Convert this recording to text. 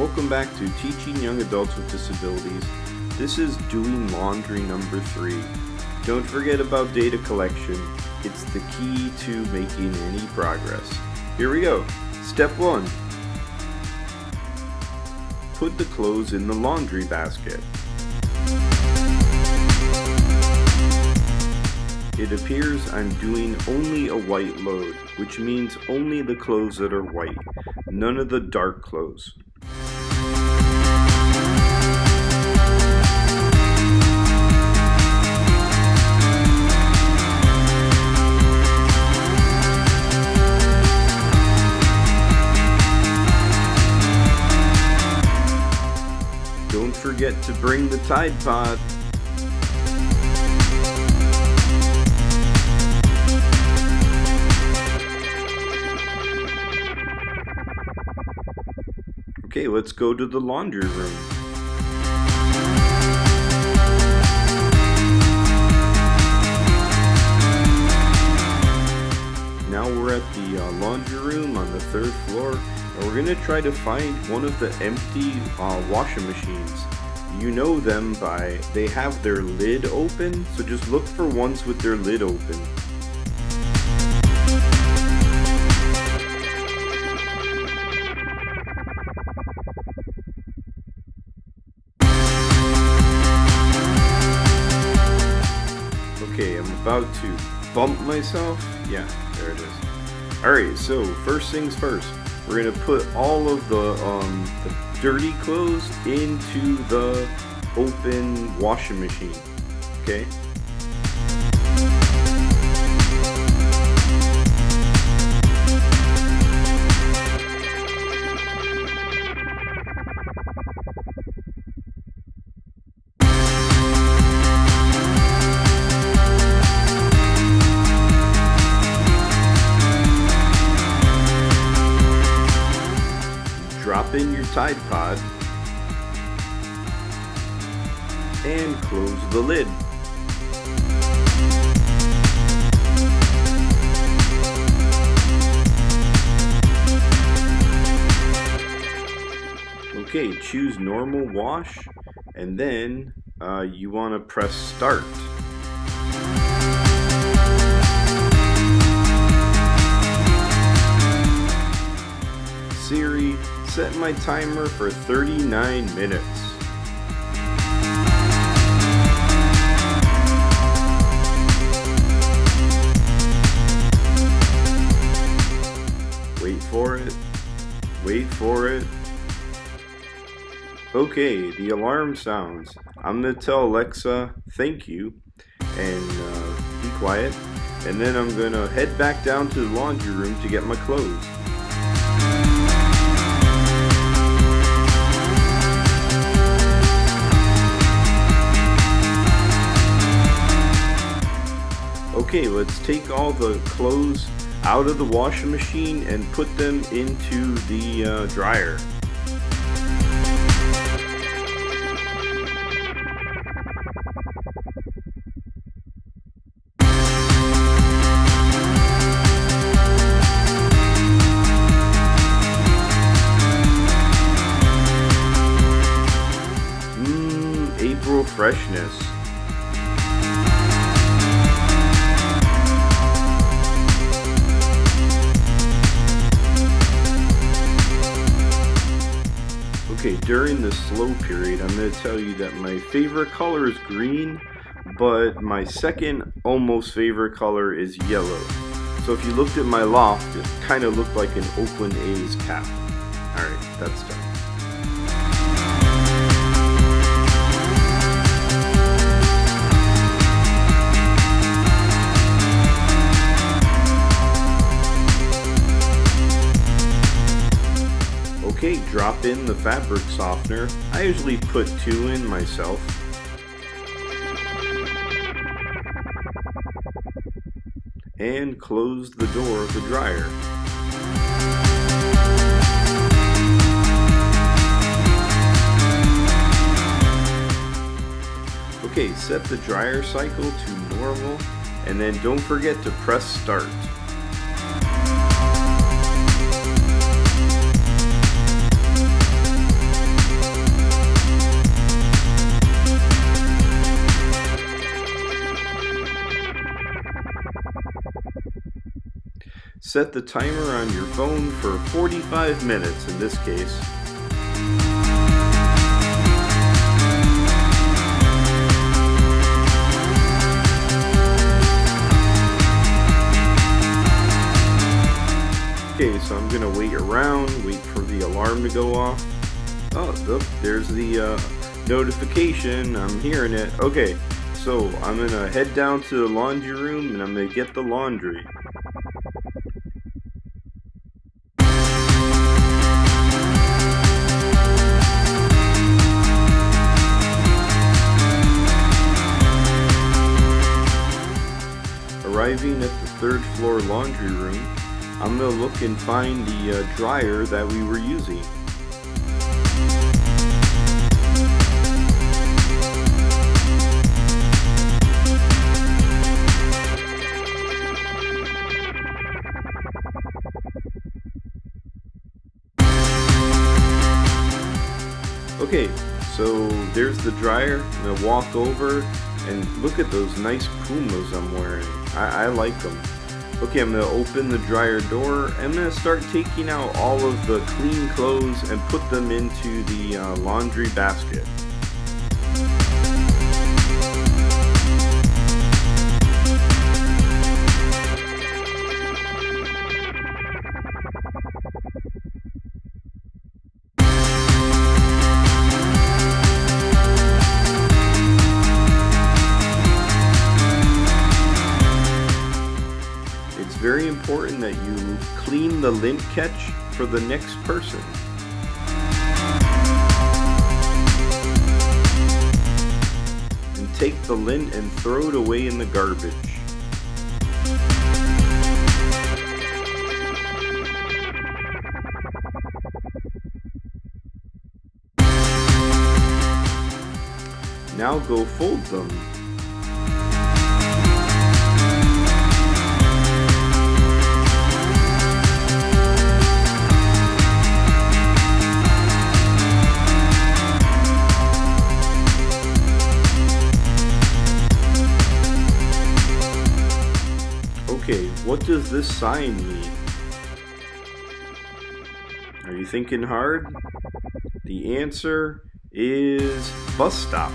Welcome back to Teaching Young Adults with Disabilities. This is doing laundry number 3. Don't forget about data collection. It's the key to making any progress. Here we go. Step 1. Put the clothes in the laundry basket. It appears I'm doing only a white load, which means only the clothes that are white, none of the dark clothes. Don't forget to bring the Tide Pod. Okay, let's go to the laundry room. Now we're at the laundry room on the 3rd floor, and we're going to try to find one of the empty washing machines. You know them they have their lid open, so just look for ones with their lid open. Okay, I'm about to bump myself. Yeah, there it is. Alright, so first things first. We're going to put all of the dirty clothes into the open washing machine. Okay? Drop in your Tide Pod and close the lid. Okay, choose normal wash, and then you want to press start. Siri, set my timer for 39 minutes. Wait for it. Wait for it. Okay, the alarm sounds. I'm going to tell Alexa, thank you, and be quiet. And then I'm going to head back down to the laundry room to get my clothes. Okay, let's take all the clothes out of the washing machine and put them into the dryer. April freshness. Okay, during the slow period, I'm going to tell you that my favorite color is green, but my second almost favorite color is yellow. So if you looked at my loft, it kind of looked like an Oakland A's cap. Alright, that's done. Okay, drop in the fabric softener. I usually put 2 in myself. And close the door of the dryer. Okay, set the dryer cycle to normal, and then don't forget to press start. Set the timer on your phone for 45 minutes in this case. Okay, so I'm gonna wait around, wait for the alarm to go off. Oh, look, there's the notification. I'm hearing it. Okay, so I'm gonna head down to the laundry room and I'm gonna get the laundry. Arriving at the third floor laundry room, I'm gonna look and find the dryer that we were using. Okay, so there's the dryer. I'm gonna walk over and look at those nice Pumas I'm wearing. I like them. Okay, I'm gonna open the dryer door. I'm gonna start taking out all of the clean clothes and put them into the laundry basket. It's very important that you clean the lint catch for the next person. And take the lint and throw it away in the garbage. Now go fold them. Okay, what does this sign mean? Are you thinking hard? The answer is bus stop.